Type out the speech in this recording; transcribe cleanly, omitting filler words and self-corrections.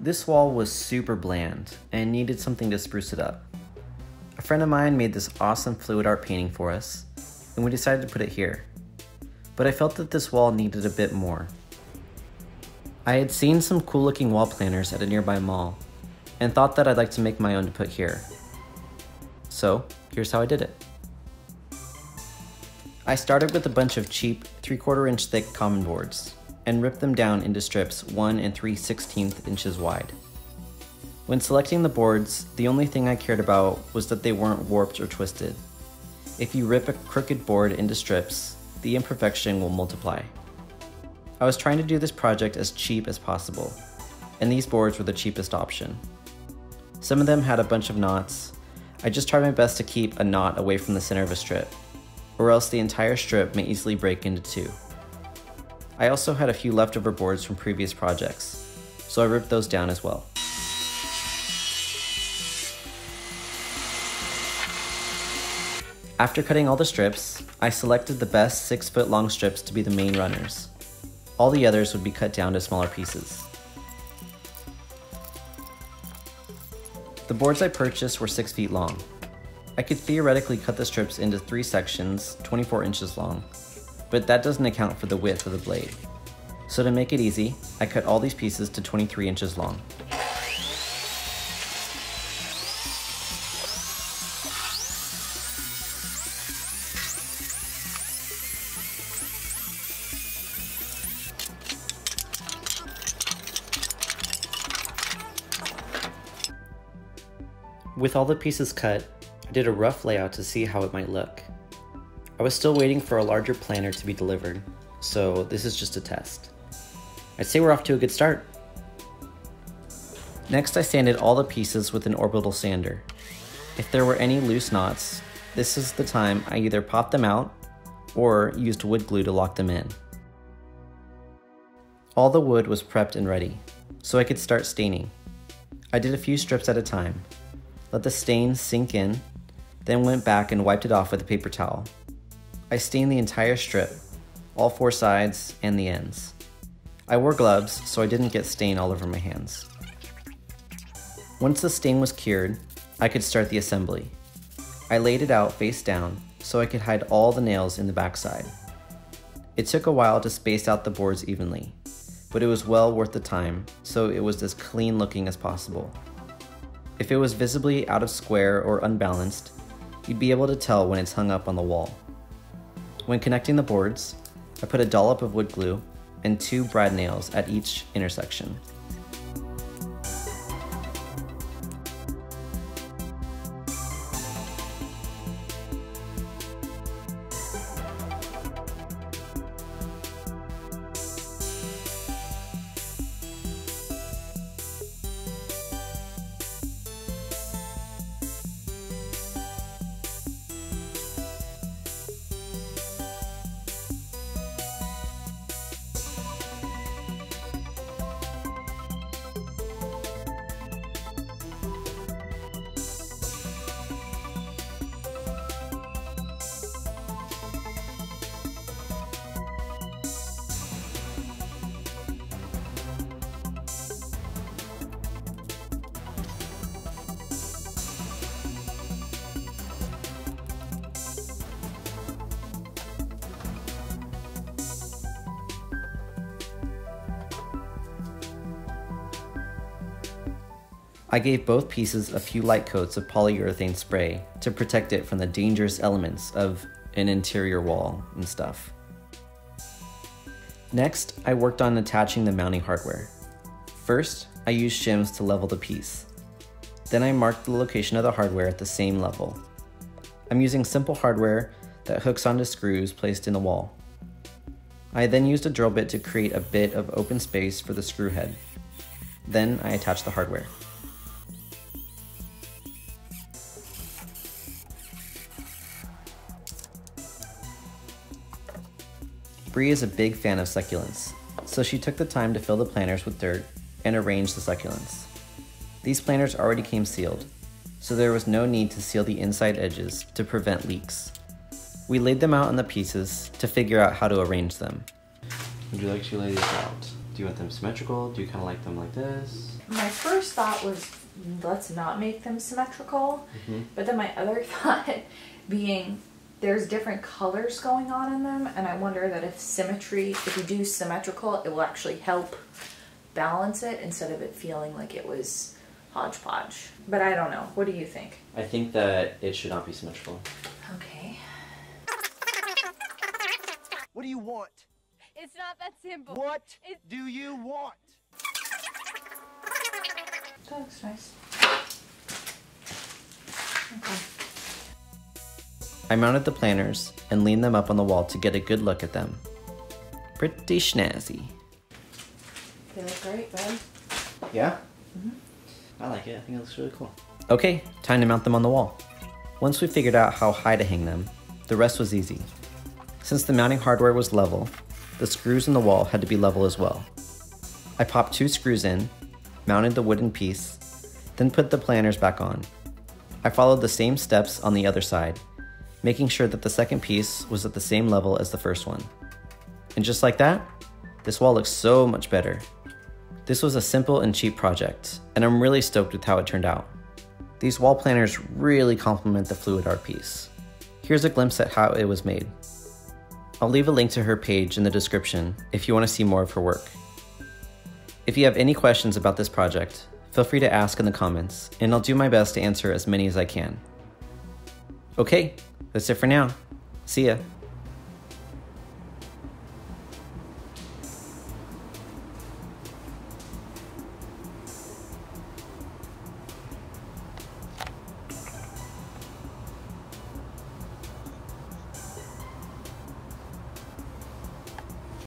This wall was super bland and needed something to spruce it up. A friend of mine made this awesome fluid art painting for us, and we decided to put it here. But I felt that this wall needed a bit more. I had seen some cool looking wall planners at a nearby mall, and thought that I'd like to make my own to put here. So, here's how I did it. I started with a bunch of cheap 3/4 inch thick common boards, and ripped them down into strips 1 3/16 inches wide. When selecting the boards, the only thing I cared about was that they weren't warped or twisted. If you rip a crooked board into strips, the imperfection will multiply. I was trying to do this project as cheap as possible, and these boards were the cheapest option. Some of them had a bunch of knots. I just tried my best to keep a knot away from the center of a strip, or else the entire strip may easily break into two. I also had a few leftover boards from previous projects, so I ripped those down as well. After cutting all the strips, I selected the best 6-foot long strips to be the main runners. All the others would be cut down to smaller pieces. The boards I purchased were 6 feet long. I could theoretically cut the strips into 3 sections, 24 inches long, but that doesn't account for the width of the blade. So to make it easy, I cut all these pieces to 23 inches long. With all the pieces cut, I did a rough layout to see how it might look. I was still waiting for a larger planner to be delivered, so this is just a test. I'd say we're off to a good start. Next, I sanded all the pieces with an orbital sander. If there were any loose knots, this is the time I either popped them out or used wood glue to lock them in. All the wood was prepped and ready, so I could start staining. I did a few strips at a time, let the stain sink in, then went back and wiped it off with a paper towel. I stained the entire strip, all 4 sides and the ends. I wore gloves so I didn't get stain all over my hands. Once the stain was cured, I could start the assembly. I laid it out face down so I could hide all the nails in the backside. It took a while to space out the boards evenly, but it was well worth the time, so it was as clean looking as possible. If it was visibly out of square or unbalanced, you'd be able to tell when it's hung up on the wall. When connecting the boards, I put a dollop of wood glue and 2 brad nails at each intersection. I gave both pieces a few light coats of polyurethane spray to protect it from the dangerous elements of an interior wall and stuff. Next, I worked on attaching the mounting hardware. First, I used shims to level the piece. Then I marked the location of the hardware at the same level. I'm using simple hardware that hooks onto screws placed in the wall. I then used a drill bit to create a bit of open space for the screw head. Then I attached the hardware. Bree is a big fan of succulents, so she took the time to fill the planters with dirt and arrange the succulents. These planters already came sealed, so there was no need to seal the inside edges to prevent leaks. We laid them out on the pieces to figure out how to arrange them. Would you like to lay these out? Do you want them symmetrical? Do you kind of like them like this? my first thought was, let's not make them symmetrical. But then my other thought being, there's different colors going on in them, and I wonder that if you do symmetrical, it will actually help balance it instead of it feeling like it was hodgepodge. But I don't know. What do you think? I think that it should not be symmetrical. Okay. What do you want? It's not that simple. What do you want? That looks nice. Okay. I mounted the planners and leaned them up on the wall to get a good look at them. Pretty snazzy. They look great, bud. Yeah? I like it. I think it looks really cool. Okay, time to mount them on the wall. Once we figured out how high to hang them, the rest was easy. Since the mounting hardware was level, the screws in the wall had to be level as well. I popped 2 screws in, mounted the wooden piece, then put the planners back on. I followed the same steps on the other side, making sure that the second piece was at the same level as the first one. And just like that, this wall looks so much better. This was a simple and cheap project, and I'm really stoked with how it turned out. These wall planners really complement the fluid art piece. Here's a glimpse at how it was made. I'll leave a link to her page in the description if you want to see more of her work. If you have any questions about this project, feel free to ask in the comments, and I'll do my best to answer as many as I can. Okay, that's it for now. See ya.